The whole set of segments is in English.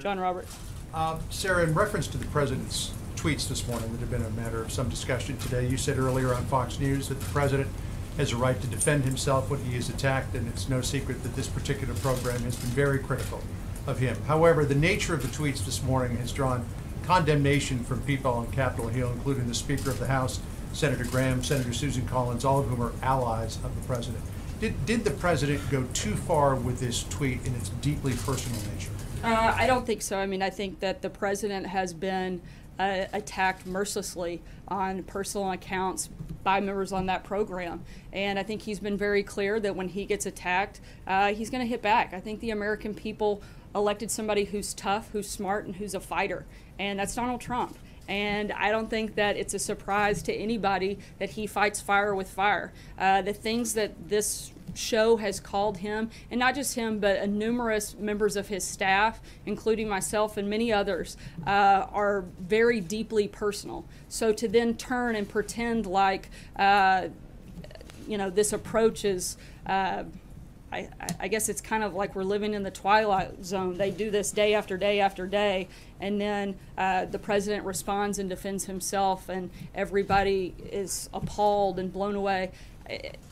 John Roberts. Sarah, in reference to the president's tweets this morning that have been a matter of some discussion today, you said earlier on Fox News that the president has a right to defend himself when he is attacked, and it's no secret that this particular program has been very critical of him. However, the nature of the tweets this morning has drawn condemnation from people on Capitol Hill, including the Speaker of the House, Senator Graham, Senator Susan Collins, all of whom are allies of the president. Did the president go too far with this tweet in its deeply personal nature? I don't think so. I mean, I think that the president has been attacked mercilessly on personal accounts by members on that program. And I think he's been very clear that when he gets attacked, he's going to hit back. I think the American people elected somebody who's tough, who's smart, and who's a fighter. And that's Donald Trump. And I don't think that it's a surprise to anybody that he fights fire with fire. The things that this show has called him, and not just him, but numerous members of his staff, including myself and many others, are very deeply personal. So to then turn and pretend like, this approach is, I guess it's kind of like we're living in the Twilight Zone. They do this day after day after day, and then the president responds and defends himself, and everybody is appalled and blown away.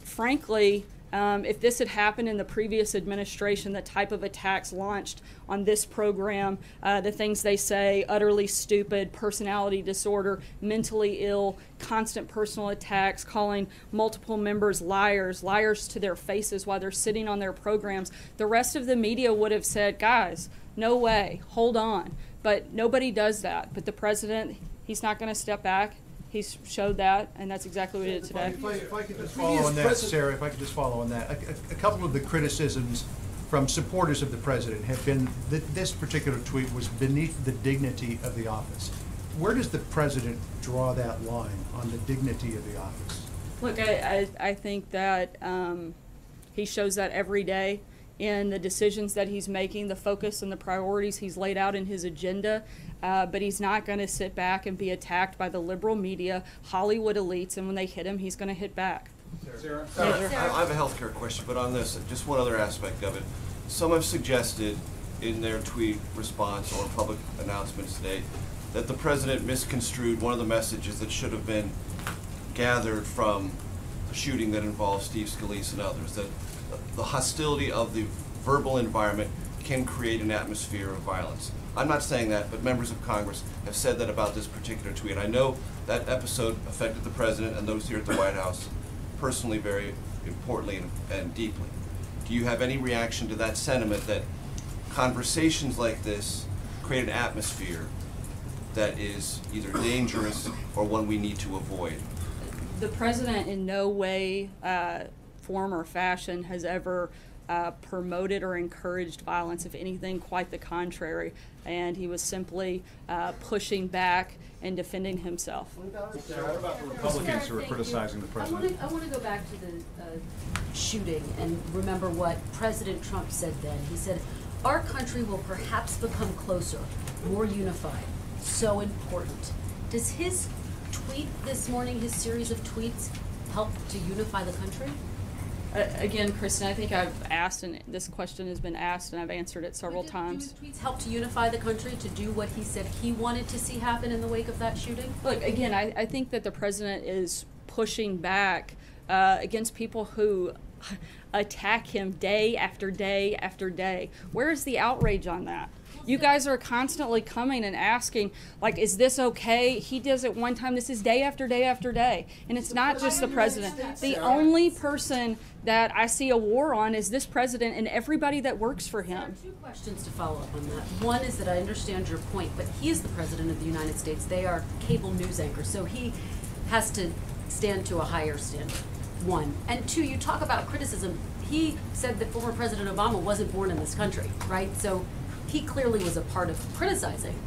Frankly, if this had happened in the previous administration, the type of attacks launched on this program, the things they say, utterly stupid, personality disorder, mentally ill, constant personal attacks, calling multiple members liars to their faces while they're sitting on their programs, the rest of the media would have said, guys, no way, hold on. But nobody does that. But the president, he's not going to step back. He's showed that, and that's exactly what he did today. If I could just follow on that, Sarah, if I could just follow on that. A couple of the criticisms from supporters of the president have been that this particular tweet was beneath the dignity of the office. Where does the president draw that line on the dignity of the office? Look, I think that he shows that every day in the decisions that he's making, the focus and the priorities he's laid out in his agenda. But he's not going to sit back and be attacked by the liberal media, Hollywood elites, and when they hit him, he's going to hit back. Sarah? I have a healthcare question, but on this, just one other aspect of it. Some have suggested in their tweet response or public announcements today that the president misconstrued one of the messages that should have been gathered from a shooting that involved Steve Scalise and others, that the hostility of the verbal environment can create an atmosphere of violence. I'm not saying that, but members of Congress have said that about this particular tweet. I know that episode affected the president and those here at the White House personally, very importantly and deeply. Do you have any reaction to that sentiment that conversations like this create an atmosphere that is either dangerous or one we need to avoid? The president in no way, form, or fashion has ever promoted or encouraged violence. If anything, quite the contrary. And he was simply pushing back and defending himself. What about the Republicans who are criticizing the president? I want to go back to the shooting and remember what President Trump said then. He said, our country will perhaps become closer, more unified, so important. Does his tweet this morning, his series of tweets, help to unify the country? Again, Kristen, I think I've asked, and this question has been asked, and I've answered it several times. Do his tweets help to unify the country, to do what he said he wanted to see happen in the wake of that shooting? Look, again, I think that the president is pushing back against people who attack him day after day after day. Where is the outrage on that? You guys are constantly coming and asking, like, is this okay? He does it one time. This is day after day after day. And it's not just the president. The only person that I see a war on is this president and everybody that works for him. There are two questions to follow up on that. One is that I understand your point, but he is the president of the United States. They are cable news anchors, so he has to stand to a higher standard, one. And two, you talk about criticism. He said that former President Obama wasn't born in this country, right? So he clearly was a part of criticizing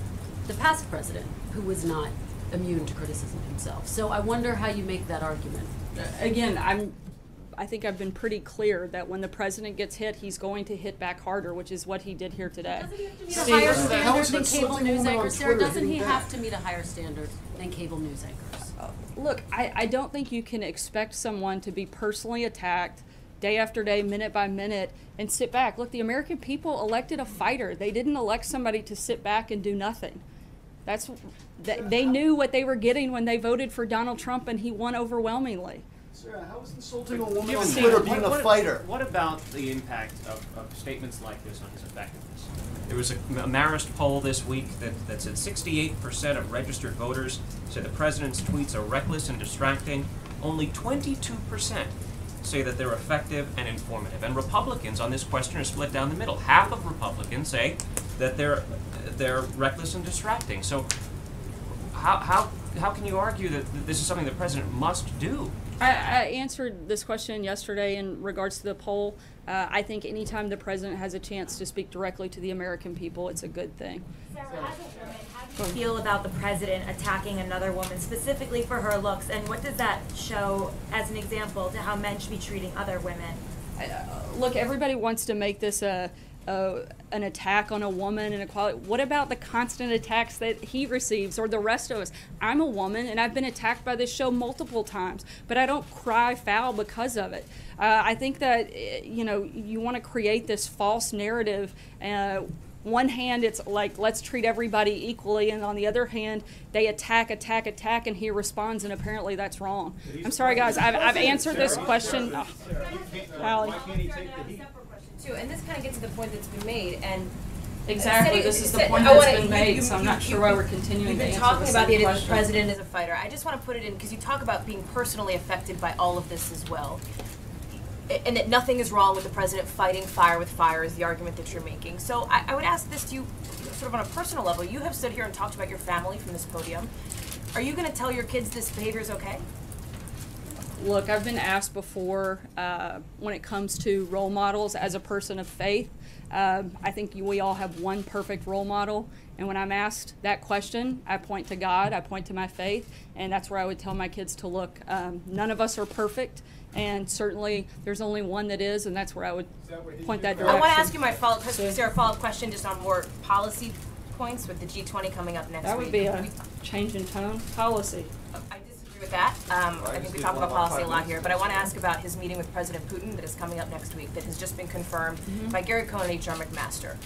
the past president, who was not immune to criticism himself. So I wonder how you make that argument. Again, I think I've been pretty clear that when the president gets hit, he's going to hit back harder, which is what he did here today. Doesn't he have to meet a higher standard than cable news anchors? Sarah, doesn't he have to meet a higher standard than cable news anchors? Look, I don't think you can expect someone to be personally attacked day after day, minute by minute, and sit back. Look, the American people elected a fighter. They didn't elect somebody to sit back and do nothing. They knew what they were getting when they voted for Donald Trump, and he won overwhelmingly. Sarah, how is insulting a woman Given on that, Twitter being a fighter? What about the impact of statements like this on his effectiveness? There was a Marist poll this week that said 68% of registered voters say the president's tweets are reckless and distracting. Only 22% say that they're effective and informative. And Republicans on this question are split down the middle. Half of Republicans say that they're reckless and distracting. So how can you argue that this is something the president must do? I answered this question yesterday in regards to the poll. I think anytime the president has a chance to speak directly to the American people, it's a good thing. Sarah, as a woman, how do you feel about the president attacking another woman specifically for her looks, and what does that show as an example to how men should be treating other women? Look, everybody wants to make this an attack on a woman and equality. What about the constant attacks that he receives or the rest of us? I'm a woman and I've been attacked by this show multiple times, but I don't cry foul because of it. I think that, you want to create this false narrative. One hand, it's like, let's treat everybody equally, and on the other hand, they attack, and he responds, and apparently that's wrong. I'm sorry, guys. I've answered this question. Allie. Too, and this kind of gets to the point that's been made, and exactly, this is the point that's been made, so I'm not sure why we're continuing to answer the same question. You've been talking about the idea that the president is a fighter. I just want to put it in, because you talk about being personally affected by all of this as well, and that nothing is wrong with the president fighting fire with fire is the argument that you're making. So I would ask this to you, sort of on a personal level. You have stood here and talked about your family from this podium. Are you going to tell your kids this behavior is okay? Look, I've been asked before when it comes to role models as a person of faith. I think we all have one perfect role model. And when I'm asked that question, I point to God, I point to my faith, and that's where I would tell my kids to look. None of us are perfect, and certainly there's only one that is, and that's where I would point that direction. I want to ask you my follow-up question just on more policy points with the G20 coming up next week. That would be a change in tone policy. I disagree with that. I think we talk about policy a lot here, but I want to ask about his meeting with President Putin that is coming up next week that has just been confirmed by Gary Cohn and H.R. McMaster.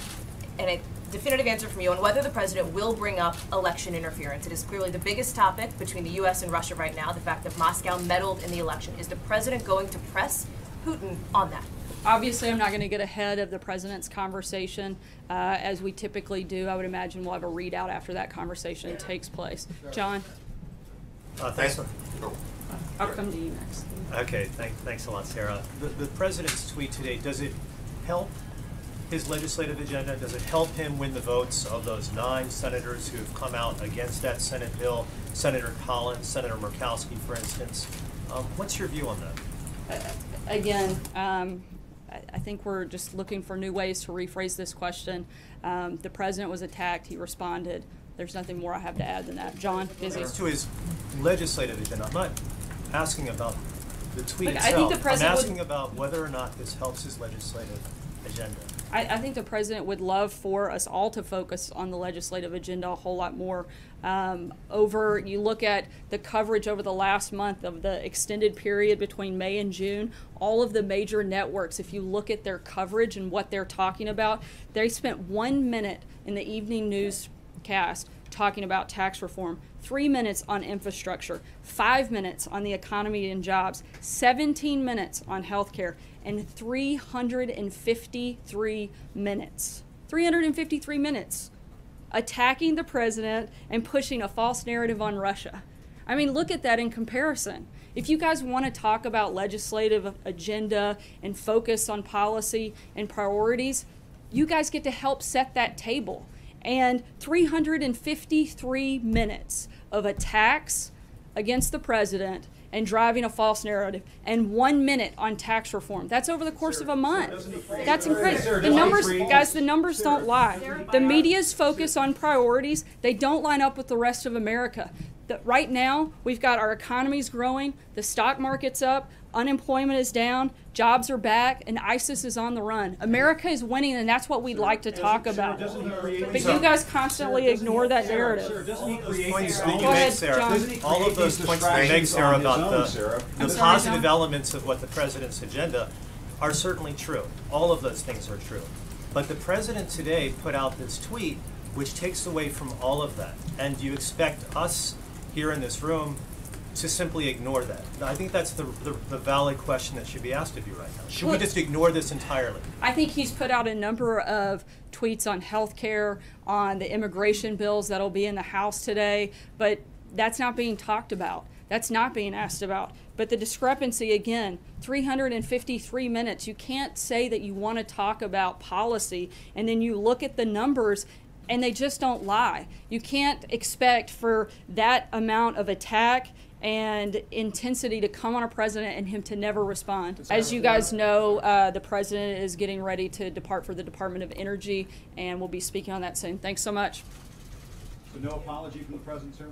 And a definitive answer from you on whether the president will bring up election interference. It is clearly the biggest topic between the U.S. and Russia right now, the fact that Moscow meddled in the election. Is the president going to press Putin on that? Obviously, I'm not going to get ahead of the president's conversation, as we typically do. I would imagine we'll have a readout after that conversation takes place. John? Thanks. I'll come to you next. Okay, thanks a lot, Sarah. The president's tweet today, does it help his legislative agenda? Does it help him win the votes of those 9 senators who've come out against that Senate bill? Senator Collins, Senator Murkowski, for instance. What's your view on that? Again, I think we're just looking for new ways to rephrase this question. The president was attacked. He responded. There's nothing more I have to add than that. John, busy. As to his legislative agenda, I'm not asking about the tweet Look, itself. I think the president I'm asking about whether or not this helps his legislative agenda. I think the president would love for us all to focus on the legislative agenda a whole lot more. You look at the coverage over the last month of the extended period between May and June, all of the major networks, if you look at their coverage and what they're talking about, they spent 1 minute in the evening newscast talking about tax reform, 3 minutes on infrastructure, 5 minutes on the economy and jobs, 17 minutes on healthcare, and 353 minutes attacking the president and pushing a false narrative on Russia. I mean, look at that in comparison. If you guys want to talk about legislative agenda and focus on policy and priorities, you guys get to help set that table. And 353 minutes of attacks against the president and driving a false narrative, and 1 minute on tax reform. That's over the course of a month. That's incredible. The numbers, guys, the numbers don't lie. The media's focus on priorities, they don't line up with the rest of America. Right now, we've got our economy's growing, the stock market's up, unemployment is down, jobs are back, and ISIS is on the run. America is winning, and that's what we'd like to talk about. But you guys constantly ignore that narrative. Go ahead, John. All of those points that you make, Sarah, about the positive elements of what the president's agenda, are certainly true. All of those things are true. But the president today put out this tweet which takes away from all of that. And you expect us here in this room to simply ignore that? I think that's the valid question that should be asked of you right now. Should we just ignore this entirely? I think he's put out a number of tweets on health care, on the immigration bills that'll be in the House today, but that's not being talked about. That's not being asked about. But the discrepancy, again, 353 minutes. You can't say that you want to talk about policy and then you look at the numbers and they just don't lie. You can't expect for that amount of attack and intensity to come on a president and him to never respond. As you guys know, the president is getting ready to depart for the Department of Energy, and we'll be speaking on that soon. Thanks so much. So no apology from the president, sir?